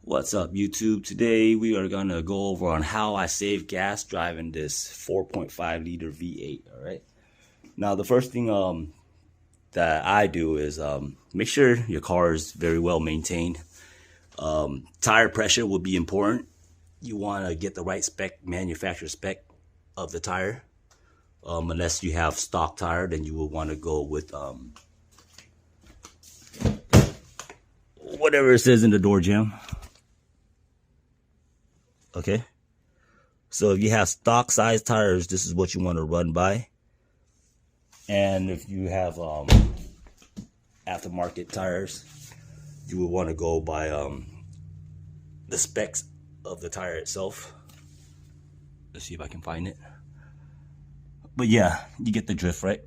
What's up, YouTube? Today we are gonna go over on how I save gas driving this 4.5 liter V8. All right. Now the first thing that I do is make sure your car is very well maintained. Tire pressure will be important. You want to get the right spec, manufacturer spec of the tire. Unless you have stock tire, then you will want to go with whatever it says in the door jam. Okay, so if you have stock size tires, this is what you want to run by. And if you have aftermarket tires, you would want to go by the specs of the tire itself. Let's see if I can find it. But yeah, you get the drift, right?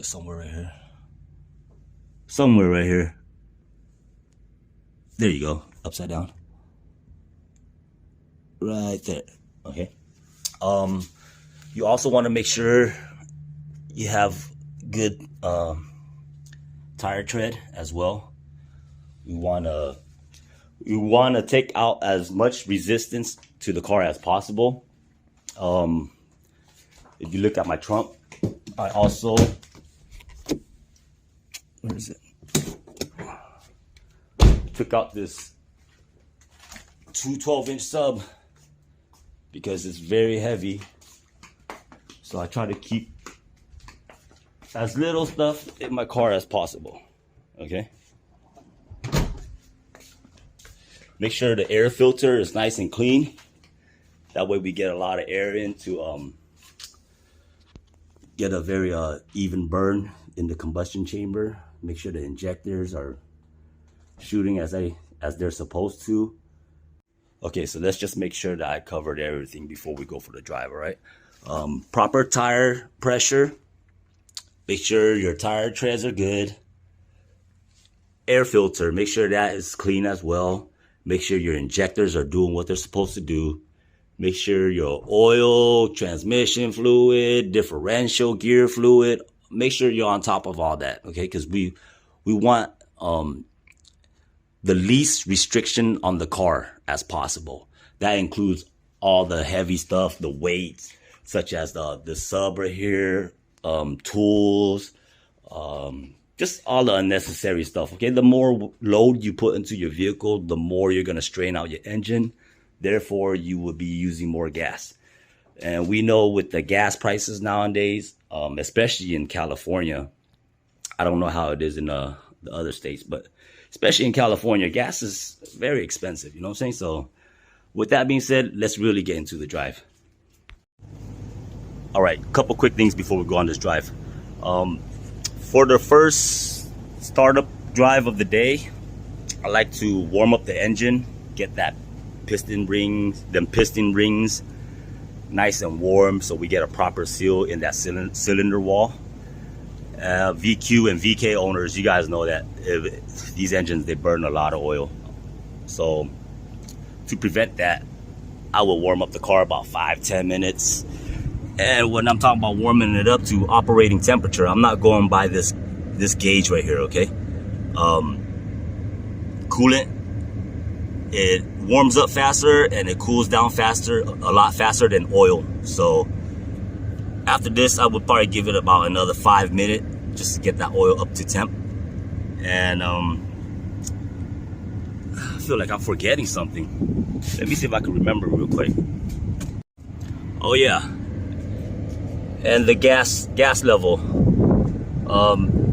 Somewhere right here. Somewhere right here. There you go, upside down. Right there. Okay. You also want to make sure you have good tire tread as well. We want to take out as much resistance to the car as possible. If you look at my trunk, I also, where is it? Took out this 12-inch sub because it's very heavy. So I try to keep as little stuff in my car as possible. Okay. Make sure the air filter is nice and clean. That way we get a lot of air in to get a very even burn in the combustion chamber. Make sure the injectors are shooting as they're supposed to. Okay, so let's just make sure that I covered everything before we go for the drive. All right. Proper tire pressure. Make sure your tire treads are good. Air filter, make sure that is clean as well. Make sure your injectors are doing what they're supposed to do. Make sure your oil, transmission fluid, differential gear fluid, make sure you're on top of all that, okay? Because we want the least restriction on the car as possible. That includes all the heavy stuff, the weights, such as the sub right here, tools, just all the unnecessary stuff, okay? The more load you put into your vehicle, the more you're gonna strain out your engine. Therefore, you will be using more gas. And we know with the gas prices nowadays, especially in California, I don't know how it is in the other states, but especially in California, gas is very expensive, you know what I'm saying? So with that being said, let's really get into the drive. All right, a couple quick things before we go on this drive. For the first startup drive of the day, I like to warm up the engine, get that piston rings nice and warm so we get a proper seal in that cylinder wall. VQ and VK owners, you guys know that these engines, they burn a lot of oil. So to prevent that, I will warm up the car about 5-10 minutes. And when I'm talking about warming it up to operating temperature, I'm not going by this gauge right here, okay? Coolant, it warms up faster and it cools down faster, a lot faster than oil. So after this, I would probably give it about another 5 minutes just to get that oil up to temp. And I feel like I'm forgetting something. Let me see if I can remember real quick. Oh yeah, and the gas level.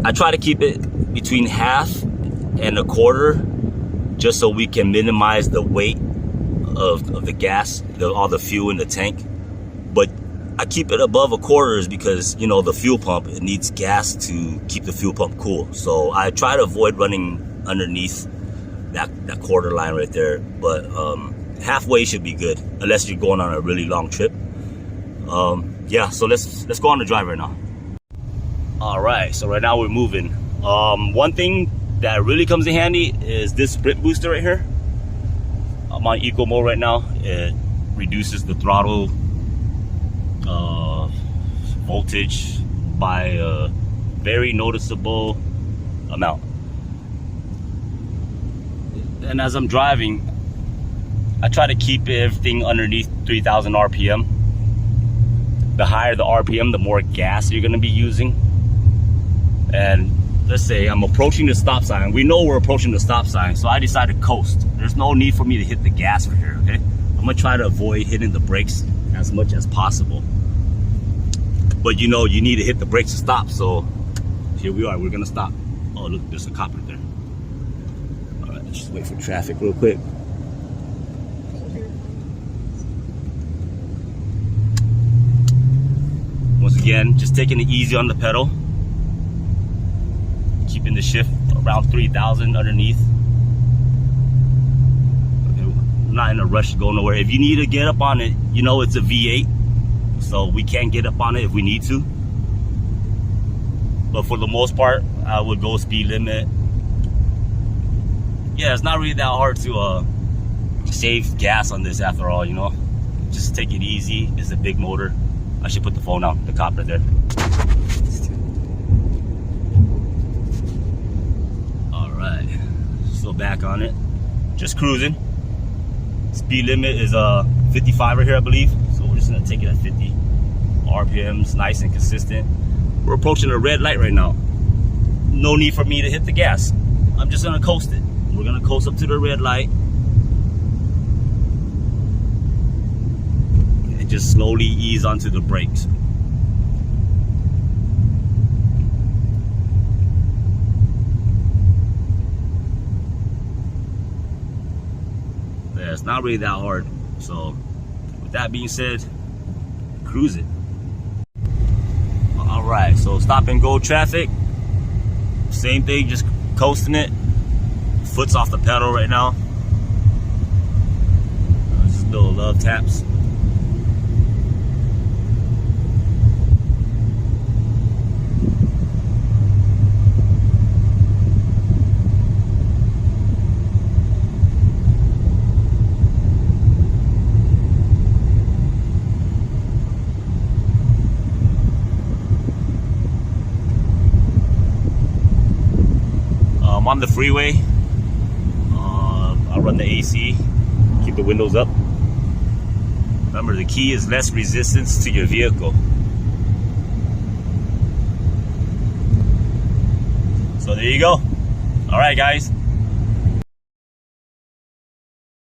I try to keep it between 1/2 and 1/4, just so we can minimize the weight of the gas, all the fuel in the tank. But I keep it above 1/4 because, you know, the fuel pump, it needs gas to keep the fuel pump cool. So I try to avoid running underneath that quarter line right there. But halfway should be good, unless you're going on a really long trip. Yeah, so let's go on the drive right now. All right, so right now we're moving. One thing that really comes in handy is this sprint booster right here. I'm on eco mode right now. It reduces the throttle voltage by a very noticeable amount. And as I'm driving, I try to keep everything underneath 3,000 RPM. The higher the RPM, the more gas you're gonna be using. And let's say I'm approaching the stop sign. We know we're approaching the stop sign, so I decide to coast. There's no need for me to hit the gas for here, okay? I'm gonna try to avoid hitting the brakes as much as possible. But you know, you need to hit the brakes to stop, so here we are, we're gonna stop. Oh, look, there's a cop right there. All right, let's just wait for traffic real quick. Once again, just taking it easy on the pedal. Keeping the shift around 3,000 underneath. Okay, I'm not in a rush to go nowhere. If you need to get up on it, you know it's a V8, so we can get up on it if we need to. But for the most part, I would go speed limit. Yeah, it's not really that hard to save gas on this after all, you know. Just take it easy. It's a big motor. I should put the phone out, the cop right there. Alright, so back on it. Just cruising. Speed limit is 55 right here, I believe. So we're just gonna take it at 50. RPM's nice and consistent. We're approaching a red light right now. No need for me to hit the gas. I'm just gonna coast it. We're gonna coast up to the red light. And just slowly ease onto the brakes. Yeah, it's not really that hard. So with that being said, cruise it. All right, so stop and go traffic. Same thing, just coasting it. Foot's off the pedal right now. Just little love taps. I'm on the freeway. I'll run the AC, keep the windows up. Remember, the key is less resistance to your vehicle. So there you go. All right, guys.